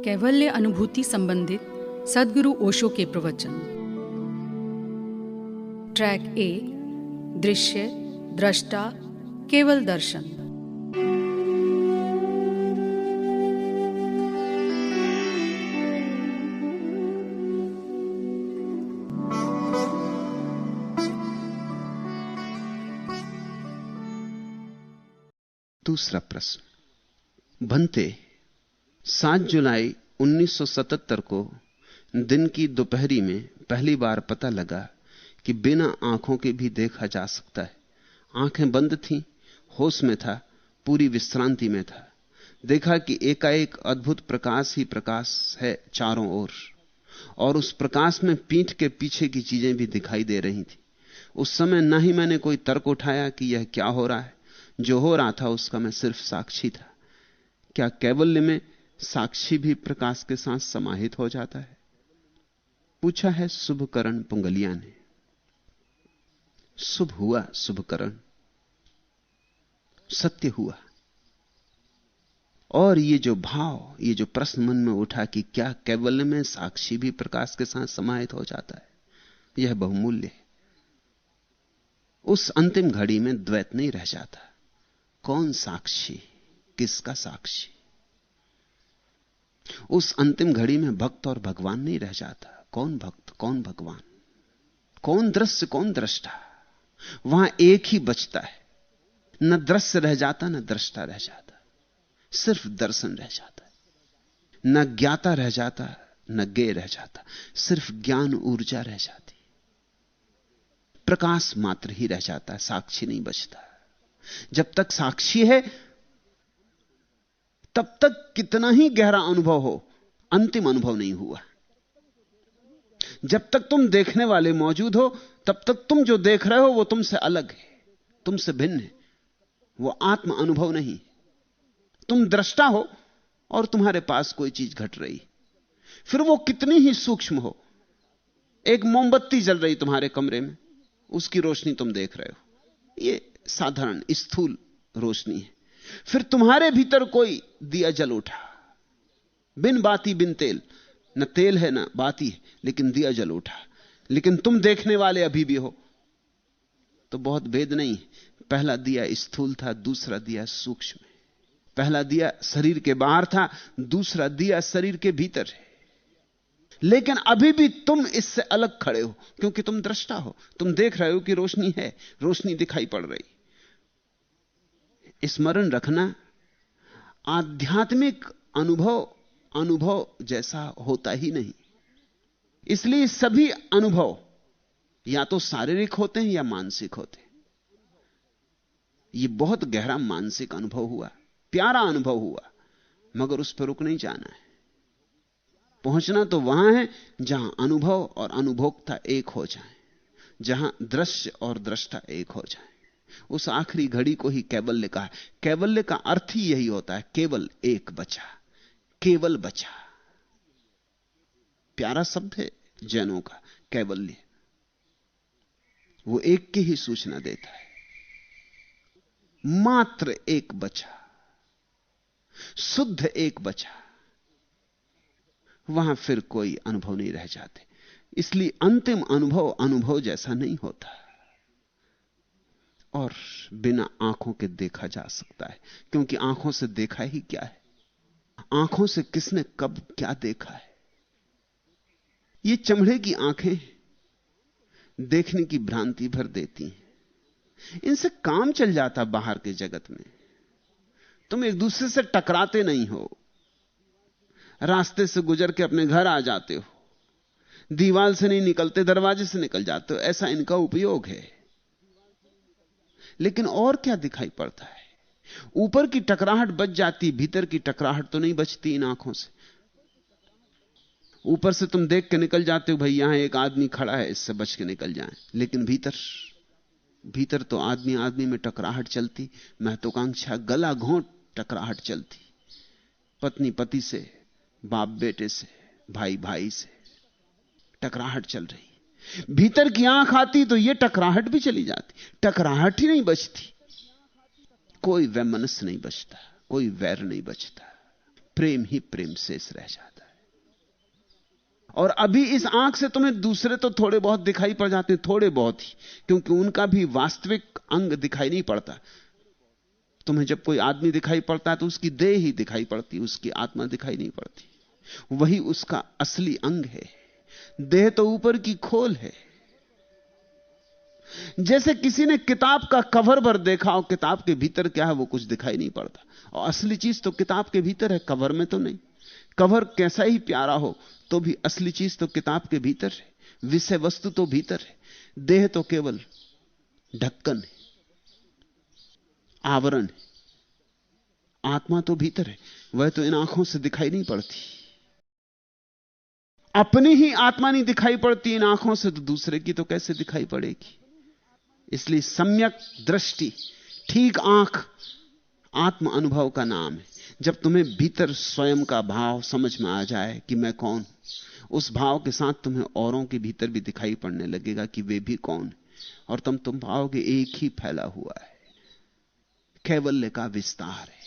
कैवल्य अनुभूति संबंधित सद्गुरु ओशो के प्रवचन। ट्रैक 1, दृश्य, दृष्टा, केवल दर्शन। दूसरा प्रश्न। भंते, 7 जुलाई 1977 को दिन की दोपहरी में पहली बार पता लगा कि बिना आंखों के भी देखा जा सकता है। आंखें बंद थीं, होश में था, पूरी विश्रांति में था। देखा कि एकाएक अद्भुत प्रकाश ही प्रकाश है चारों ओर, और उस प्रकाश में पीठ के पीछे की चीजें भी दिखाई दे रही थी। उस समय न ही मैंने कोई तर्क उठाया कि यह क्या हो रहा है। जो हो रहा था उसका मैं सिर्फ साक्षी था। क्या कैवल्य में साक्षी भी प्रकाश के साथ समाहित हो जाता है? पूछा है शुभकरण पुंगलिया ने। शुभ हुआ, शुभकरण सत्य हुआ। और ये जो भाव, ये जो प्रश्न मन में उठा कि क्या कैवल्य में साक्षी भी प्रकाश के साथ समाहित हो जाता है, यह बहुमूल्य है। उस अंतिम घड़ी में द्वैत नहीं रह जाता। कौन साक्षी, किसका साक्षी? उस अंतिम घड़ी में भक्त और भगवान नहीं रह जाता। कौन भक्त, कौन भगवान, कौन दृश्य, कौन दृष्टा? वहां एक ही बचता है। न दृश्य रह जाता, न दृष्टा रह जाता, सिर्फ दर्शन रह जाता है। न ज्ञाता रह जाता, न ज्ञेय रह जाता, सिर्फ ज्ञान ऊर्जा रह जाती। प्रकाश मात्र ही रह जाता है, साक्षी नहीं बचता। जब तक साक्षी है तब तक कितना ही गहरा अनुभव हो, अंतिम अनुभव नहीं हुआ। जब तक तुम देखने वाले मौजूद हो तब तक तुम जो देख रहे हो वो तुमसे अलग है, तुमसे भिन्न है। वो आत्म अनुभव नहीं। तुम दृष्टा हो और तुम्हारे पास कोई चीज घट रही, फिर वो कितनी ही सूक्ष्म हो। एक मोमबत्ती जल रही तुम्हारे कमरे में, उसकी रोशनी तुम देख रहे हो, ये साधारण स्थूल रोशनी है। फिर तुम्हारे भीतर कोई दिया जल उठा, बिन बाती बिन तेल, न तेल है न बाती है, लेकिन दिया जल उठा। लेकिन तुम देखने वाले अभी भी हो, तो बहुत भेद नहीं। पहला दिया स्थूल था, दूसरा दिया सूक्ष्म है। पहला दिया शरीर के बाहर था, दूसरा दिया शरीर के भीतर है। लेकिन अभी भी तुम इससे अलग खड़े हो, क्योंकि तुम दृष्टा हो। तुम देख रहे हो कि रोशनी है, रोशनी दिखाई पड़ रही। स्मरण रखना, आध्यात्मिक अनुभव जैसा होता ही नहीं। इसलिए सभी अनुभव या तो शारीरिक होते हैं या मानसिक होते हैं। यह बहुत गहरा मानसिक अनुभव हुआ, प्यारा अनुभव हुआ, मगर उस पर रुक नहीं जाना है। पहुंचना तो वहां है जहां अनुभव और अनुभोक्ता एक हो जाएं, जहां दृश्य और दृष्टा एक हो जाएं। उस आखिरी घड़ी को ही कैवल्य कहा है। कैवल्य का अर्थ ही यही होता है, केवल एक बचा, केवल बचा। प्यारा शब्द है जैनों का कैवल्य। वो एक की ही सूचना देता है। मात्र एक बचा, शुद्ध एक बचा, वहां फिर कोई अनुभव नहीं रह जाते। इसलिए अंतिम अनुभव जैसा नहीं होता, और बिना आंखों के देखा जा सकता है। क्योंकि आंखों से देखा ही क्या है? आंखों से किसने कब क्या देखा है? ये चमड़े की आंखें देखने की भ्रांति भर देती हैं। इनसे काम चल जाता बाहर के जगत में। तुम एक दूसरे से टकराते नहीं हो, रास्ते से गुजर के अपने घर आ जाते हो, दीवार से नहीं निकलते, दरवाजे से निकल जाते हो। ऐसा इनका उपयोग है। लेकिन और क्या दिखाई पड़ता है? ऊपर की टकराहट बच जाती, भीतर की टकराहट तो नहीं बचती इन आंखों से। ऊपर से तुम देख के निकल जाते हो, भाई यहां एक आदमी खड़ा है, इससे बच के निकल जाएं। लेकिन भीतर तो आदमी में टकराहट चलती, महत्वाकांक्षा, गला घोंट टकराहट चलती। पत्नी पति से, बाप बेटे से, भाई भाई से टकराहट चल रही। भीतर की आंख आती तो यह टकराहट भी चली जाती, टकराहट ही नहीं बचती। कोई वैमनस्य नहीं बचता, कोई वैर नहीं बचता। प्रेम ही प्रेम शेष रह जाता है। और अभी इस आंख से तुम्हें दूसरे तो थोड़े बहुत दिखाई पड़ जाते हैं, थोड़े बहुत ही, क्योंकि उनका भी वास्तविक अंग दिखाई नहीं पड़ता। तुम्हें जब कोई आदमी दिखाई पड़ता है तो उसकी देह ही दिखाई पड़ती, उसकी आत्मा दिखाई नहीं पड़ती। वही उसका असली अंग है। देह तो ऊपर की खोल है। जैसे किसी ने किताब का कवर पर देखा और किताब के भीतर क्या है वो कुछ दिखाई नहीं पड़ता, और असली चीज तो किताब के भीतर है, कवर में तो नहीं। कवर कैसा ही प्यारा हो तो भी असली चीज तो किताब के भीतर है, विषय वस्तु तो भीतर है। देह तो केवल ढक्कन है, आवरण है। आत्मा तो भीतर है, वह तो इन आंखों से दिखाई नहीं पड़ती। अपनी ही आत्मा नहीं दिखाई पड़ती इन आंखों से, तो दूसरे की तो कैसे दिखाई पड़ेगी। इसलिए सम्यक दृष्टि, ठीक आंख, आत्म अनुभव का नाम है। जब तुम्हें भीतर स्वयं का भाव समझ में आ जाए कि मैं कौन, उस भाव के साथ तुम्हें औरों के भीतर भी दिखाई पड़ने लगेगा कि वे भी कौन है, और तुम पाओगे एक ही फैला हुआ है, कैवल्य का विस्तार है।